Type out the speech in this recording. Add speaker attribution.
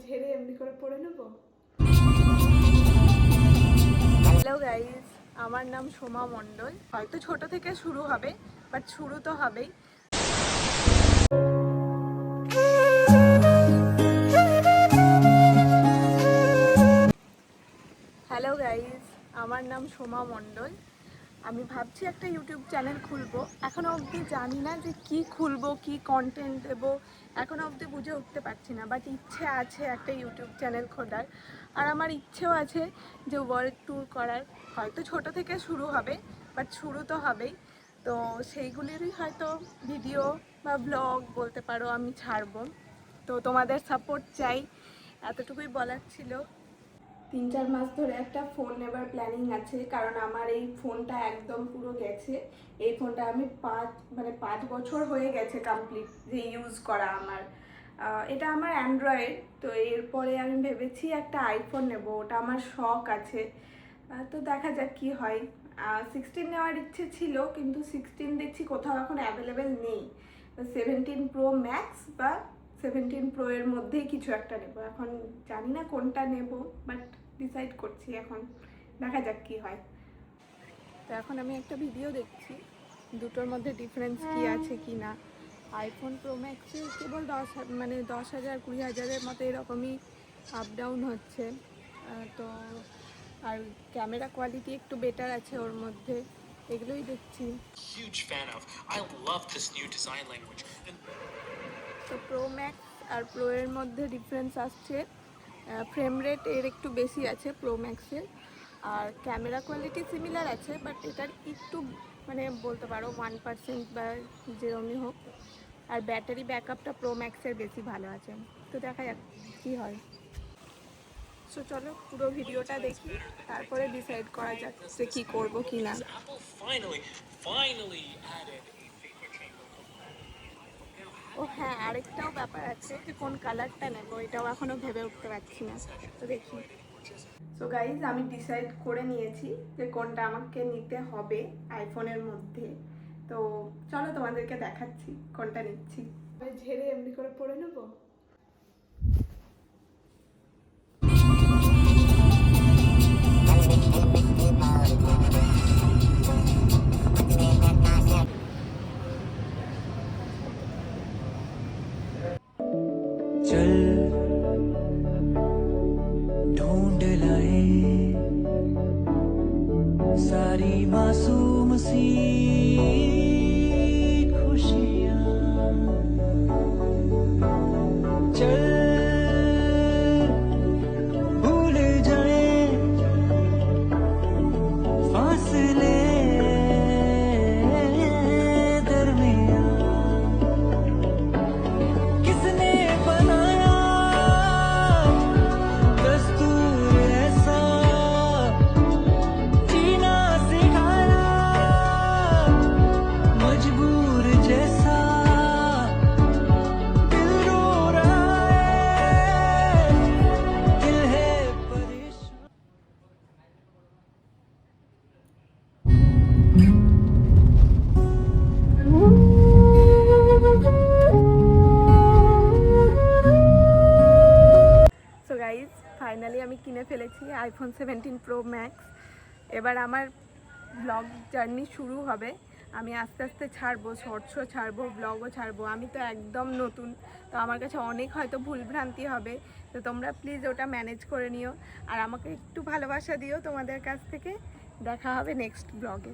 Speaker 1: ঝেড়ে এমনি করে পড়ে নেব। হ্যালো গাইস, আমার নাম সোমা মণ্ডল। হয়তো ছোট থেকে শুরু হবে, বাট শুরু তো হবেই। হ্যালো গাইস, আমার নাম সোমা মণ্ডল। আমি ভাবছি একটা ইউটিউব চ্যানেল খুলবো। এখনও অবধি জানি না যে কি খুলবো, কি কন্টেন্ট দেবো, এখনও অবধি বুঝে উঠতে পারছি না। বাট ইচ্ছে আছে একটা ইউটিউব চ্যানেল খোলার, আর আমার ইচ্ছেও আছে যে ওয়ার্ল্ড ট্যুর করার। হয়তো ছোট থেকে শুরু হবে, বাট শুরু তো হবেই। তো সেইগুলিরই হয়তো ভিডিও বা ব্লগ বলতে পারো আমি ছাড়বো। তো তোমাদের সাপোর্ট চাই, এতটুকুই বলার ছিল। 3-4 মাস ধরে একটা ফোন নেবার প্ল্যানিং আছে, কারণ আমার এই ফোনটা একদম পুরো গেছে। এই ফোনটা আমি 5 বছর হয়ে গেছে কমপ্লিট যে ইউজ করা আমার। এটা আমার অ্যান্ড্রয়েড। তো এরপরে আমি ভেবেছি একটা আইফোন নেব, ওটা আমার শখ আছে। তো দেখা যাক কি হয়। 16 নেওয়ার ইচ্ছে ছিল, কিন্তু 16 দেখছি কোথাও এখন অ্যাভেলেবেল নেই। 17 প্রো ম্যাক্স বা 17 প্রো এর মধ্যেই কিছু একটা নেব। এখন জানি না কোনটা নেব, বাট ডিসাইড করছি এখন, দেখা যাক কি হয়। তো এখন আমি একটা ভিডিও দেখছি, দুটোর মধ্যে ডিফারেন্স কি আছে কি না। আইফোন প্রো ম্যাক্সে কেবল 10,000 20,000-এর মতো এরকমই আপ ডাউন হচ্ছে। তো আর ক্যামেরা কোয়ালিটি একটু বেটার আছে ওর মধ্যে, এগুলোই দেখছি। তো প্রো ম্যাক্স আর প্রো এর মধ্যে ডিফারেন্স আসছে, ফ্রেম রেট এর একটু বেশি আছে প্রো ম্যাক্সের, আর ক্যামেরা কোয়ালিটি সিমিলার আছে, বাট এটার একটু বলতে পারো 1% বা যেরমই হোক। আর ব্যাটারি ব্যাকআপটা প্রো ম্যাক্সের বেশি ভালো আছে। তো দেখা যাক কী হয়। সো চলো পুরো ভিডিওটা দেখি, তারপরে ডিসাইড করা যাক যে কী করবো কি না। ও হ্যাঁ, আরেকটাও ব্যাপার আছে যে কোন কালারটা নেবো, এটাও এখনও ভেবে উঠতে পারছি না। তো দেখি। সো গাইজ, আমি ডিসাইড করে নিয়েছি যে কোনটা আমাকে নিতে হবে আইফোনের মধ্যে। তো চলো তোমাদেরকে দেখাচ্ছি কোনটা নিচ্ছি। ঝেড়ে এমনি করে পরে নেবো।
Speaker 2: चल ढूंढ लाए सारी मासूम सी खुशियां, चल भूल जाए फासले दरमियां। किसने बनाया दस्तूर ऐसा, जीना सिखाया मजबूर जैसा, दिल रो रहा है, दिल है परेशान।
Speaker 1: সো গাইজ, ফাইনালি আমি কিনে ফেলেছি আইফোন 17 প্রো ম্যাক্স। এবার আমার ব্লগ জার্নি শুরু হবে। আমি আস্তে আস্তে ছাড়বো, শর্টসও ছাড়বো, ব্লগও ছাড়বো। আমি তো একদম নতুন, তো আমার কাছে অনেক হয়তো ভুলভ্রান্তি হবে। তো তোমরা প্লিজ ওটা ম্যানেজ করে নিও, আর আমাকে একটু ভালোবাসা দিও তোমাদের কাছ থেকে। দেখা হবে নেক্সট ব্লগে।